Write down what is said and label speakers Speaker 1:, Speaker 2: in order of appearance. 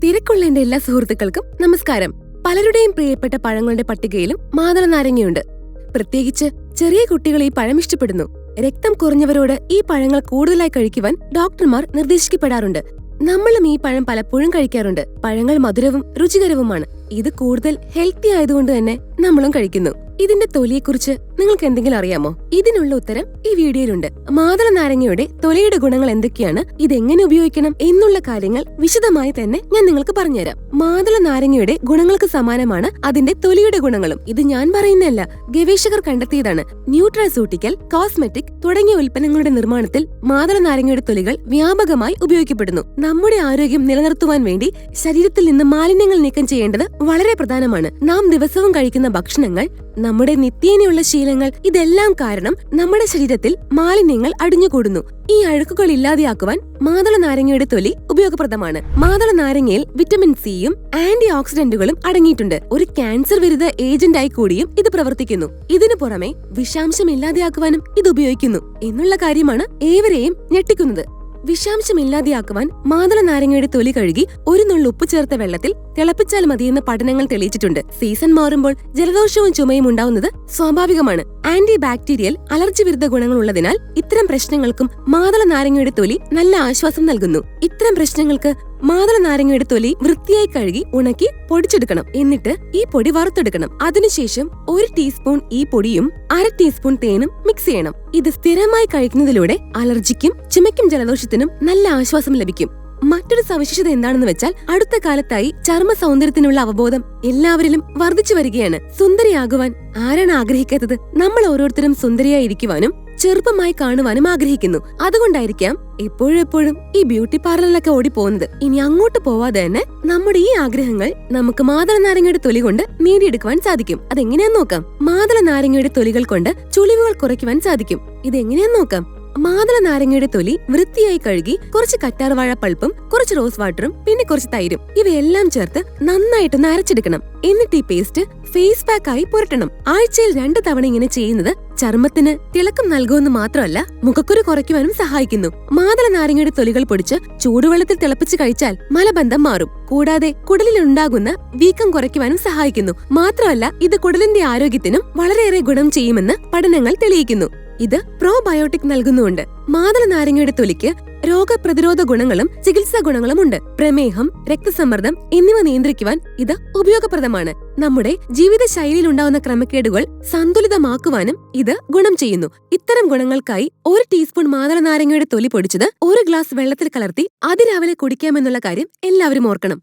Speaker 1: തിരക്കുള്ള എന്റെ എല്ലാ സുഹൃത്തുക്കൾക്കും നമസ്കാരം. പലരുടെയും പ്രിയപ്പെട്ട പഴങ്ങളുടെ പട്ടികയിലും മാതള നാരങ്ങയുണ്ട്. പ്രത്യേകിച്ച് ചെറിയ കുട്ടികൾ ഈ പഴം ഇഷ്ടപ്പെടുന്നു. രക്തം കുറഞ്ഞവരോട് ഈ പഴങ്ങൾ കൂടുതലായി കഴിക്കുവാൻ ഡോക്ടർമാർ നിർദ്ദേശിക്കപ്പെടാറുണ്ട്. നമ്മളും ഈ പഴം പലപ്പോഴും കഴിക്കാറുണ്ട്. പഴങ്ങൾ മധുരവും രുചികരവുമാണ്. ഇത് കൂടുതൽ ഹെൽത്തി ആയതുകൊണ്ട് തന്നെ നമ്മളും കഴിക്കുന്നു. ഇതിന്റെ തൊലിയെക്കുറിച്ച് നിങ്ങൾക്ക് എന്തെങ്കിലും അറിയാമോ? ഇതിനുള്ള ഉത്തരം ഈ വീഡിയോയിലുണ്ട്. മാതള നാരങ്ങയുടെ തൊലിയുടെ ഗുണങ്ങൾ എന്തൊക്കെയാണ്, ഇതെങ്ങനെ ഉപയോഗിക്കണം എന്നുള്ള കാര്യങ്ങൾ വിശദമായി തന്നെ ഞാൻ നിങ്ങൾക്ക് പറഞ്ഞുതരാം. മാതള നാരങ്ങയുടെ ഗുണങ്ങൾക്ക് സമാനമാണ് അതിന്റെ തൊലിയുടെ ഗുണങ്ങളും. ഇത് ഞാൻ പറയുന്നതല്ല, ഗവേഷകർ കണ്ടെത്തിയതാണ്. ന്യൂട്രാസ്യൂട്ടിക്കൽ, കോസ്മെറ്റിക് തുടങ്ങിയ ഉൽപ്പന്നങ്ങളുടെ നിർമ്മാണത്തിൽ മാതള നാരങ്ങയുടെ തൊലികൾ വ്യാപകമായി ഉപയോഗിക്കപ്പെടുന്നു. നമ്മുടെ ആരോഗ്യം നിലനിർത്തുവാൻ വേണ്ടി ശരീരത്തിൽ നിന്ന് മാലിന്യങ്ങൾ നീക്കം ചെയ്യേണ്ടത് വളരെ പ്രധാനമാണ്. നാം ദിവസവും കഴിക്കുന്ന ഭക്ഷണങ്ങൾ, നമ്മുടെ നിത്യേനയുള്ള ശീലങ്ങൾ, ഇതെല്ലാം കാരണം നമ്മുടെ ശരീരത്തിൽ മാലിന്യങ്ങൾ അടിഞ്ഞുകൂടുന്നു. ഈ അഴുക്കുകൾ ഇല്ലാതെയാക്കുവാൻ മാതള നാരങ്ങയുടെ തൊലി ഉപയോഗപ്രദമാണ്. മാതള നാരങ്ങയിൽ വിറ്റമിൻ സിയും ആന്റി ഓക്സിഡന്റുകളും അടങ്ങിയിട്ടുണ്ട്. ഒരു ക്യാൻസർ വിരുദ്ധ ഏജന്റായി കൂടിയും ഇത് പ്രവർത്തിക്കുന്നു. ഇതിനു പുറമെ വിഷാംശം ഇല്ലാതെയാക്കുവാനും ഇത് ഉപയോഗിക്കുന്നു എന്നുള്ള കാര്യമാണ് ഏവരെയും ഞെട്ടിക്കുന്നത്. വിഷാംശം ഇല്ലാതെയാക്കുവാൻ മാതള നാരങ്ങയുടെ തൊലി കഴുകി ഒരു നുള്ളു ഉപ്പ് ചേർത്ത വെള്ളത്തിൽ തിളപ്പിച്ചാൽ മതിയെന്ന് പഠനങ്ങൾ തെളിയിച്ചിട്ടുണ്ട്. സീസൺ മാറുമ്പോൾ ജലദോഷവും ചുമയും ഉണ്ടാവുന്നത് സ്വാഭാവികമാണ്. ആന്റി ബാക്ടീരിയൽ, അലർജി വിരുദ്ധ ഗുണങ്ങൾ ഉള്ളതിനാൽ ഇത്തരം പ്രശ്നങ്ങൾക്കും മാതള നാരങ്ങയുടെ തൊലി നല്ല ആശ്വാസം നൽകുന്നു. ഇത്തരം പ്രശ്നങ്ങൾക്ക് മാതള നാരങ്ങയുടെ തൊലി വൃത്തിയായി കഴുകി ഉണക്കി പൊടിച്ചെടുക്കണം. എന്നിട്ട് ഈ പൊടി വറുത്തെടുക്കണം. അതിനുശേഷം 1 ടീസ്പൂൺ ഈ പൊടിയും 1/2 ടീസ്പൂൺ തേനും മിക്സ് ചെയ്യണം. ഇത് സ്ഥിരമായി കഴിക്കുന്നതിലൂടെ അലർജിക്കും ചുമയ്ക്കും ജലദോഷത്തിനും നല്ല ആശ്വാസം ലഭിക്കും. മറ്റൊരു സവിശേഷത എന്താണെന്ന് വെച്ചാൽ, അടുത്ത കാലത്തായി ചർമ്മ സൗന്ദര്യത്തിനുള്ള അവബോധം എല്ലാവരിലും വർദ്ധിച്ചു വരികയാണ്. സുന്ദരിയാകുവാൻ ആരാണ് ആഗ്രഹിക്കാത്തത്? നമ്മൾ ഓരോരുത്തരും സുന്ദരിയായിരിക്കുവാനും ചെറുപ്പമായി കാണുവാനും ആഗ്രഹിക്കുന്നു. അതുകൊണ്ടായിരിക്കാം എപ്പോഴും ഈ ബ്യൂട്ടി പാർലറിലൊക്കെ ഓടി പോകുന്നത്. ഇനി അങ്ങോട്ട് പോവാതെ തന്നെ നമ്മുടെ ഈ ആഗ്രഹങ്ങൾ നമുക്ക് മാതള നാരങ്ങയുടെ തൊലി കൊണ്ട് നേടിയെടുക്കുവാൻ സാധിക്കും. അതെങ്ങനെയാന്ന് നോക്കാം. മാതള നാരങ്ങയുടെ തൊലികൾ കൊണ്ട് ചുളിവുകൾ കുറയ്ക്കുവാൻ സാധിക്കും. ഇതെങ്ങനെയാന്ന് നോക്കാം. മാതള നാരങ്ങയുടെ തൊലി വൃത്തിയായി കഴുകി കുറച്ച് കറ്റാർവാഴ പൾപ്പും കുറച്ച് റോസ് വാട്ടറും പിന്നെ കുറച്ച് തൈരും ഇവയെല്ലാം ചേർത്ത് നന്നായിട്ടൊന്ന് അരച്ചെടുക്കണം. എന്നിട്ട് ഈ പേസ്റ്റ് ഫേസ് പാക്ക് ആയി പുരട്ടണം. ആഴ്ചയിൽ 2 തവണ ഇങ്ങനെ ചെയ്യുന്നത് ചർമ്മത്തിന് തിളക്കം നൽകുമെന്ന് മാത്രമല്ല, മുഖക്കുരു കുറയ്ക്കുവാനും സഹായിക്കുന്നു. മാതള നാരങ്ങയുടെ തൊലികൾ പൊടിച്ച് ചൂടുവെള്ളത്തിൽ തിളപ്പിച്ച് കഴിച്ചാൽ മലബന്ധം മാറും. കൂടാതെ കുടലിലുണ്ടാകുന്ന വീക്കം കുറയ്ക്കുവാനും സഹായിക്കുന്നു. മാത്രമല്ല, ഇത് കുടലിന്റെ ആരോഗ്യത്തിനും വളരെയേറെ ഗുണം ചെയ്യുമെന്ന് പഠനങ്ങൾ തെളിയിക്കുന്നു. ഇത് പ്രോബയോട്ടിക് നൽകുന്നുണ്ട്. മാതള നാരങ്ങയുടെ തൊലിക്ക് രോഗപ്രതിരോധ ഗുണങ്ങളും ചികിത്സാ ഗുണങ്ങളും ഉണ്ട്. പ്രമേഹം, രക്തസമ്മർദ്ദം എന്നിവ നിയന്ത്രിക്കുവാൻ ഇത് ഉപയോഗപ്രദമാണ്. നമ്മുടെ ജീവിതശൈലിയിൽ ഉണ്ടാവുന്ന ക്രമക്കേടുകൾ സന്തുലിതമാക്കുവാനും ഇത് ഗുണം ചെയ്യുന്നു. ഇത്തരം ഗുണങ്ങൾക്കായി 1 ടീസ്പൂൺ മാതള നാരങ്ങയുടെ തൊലി പൊടിച്ചത് 1 ഗ്ലാസ് വെള്ളത്തിൽ കലർത്തി അതിരാവിലെ കുടിക്കാമെന്നുള്ള കാര്യം എല്ലാവരും ഓർക്കണം.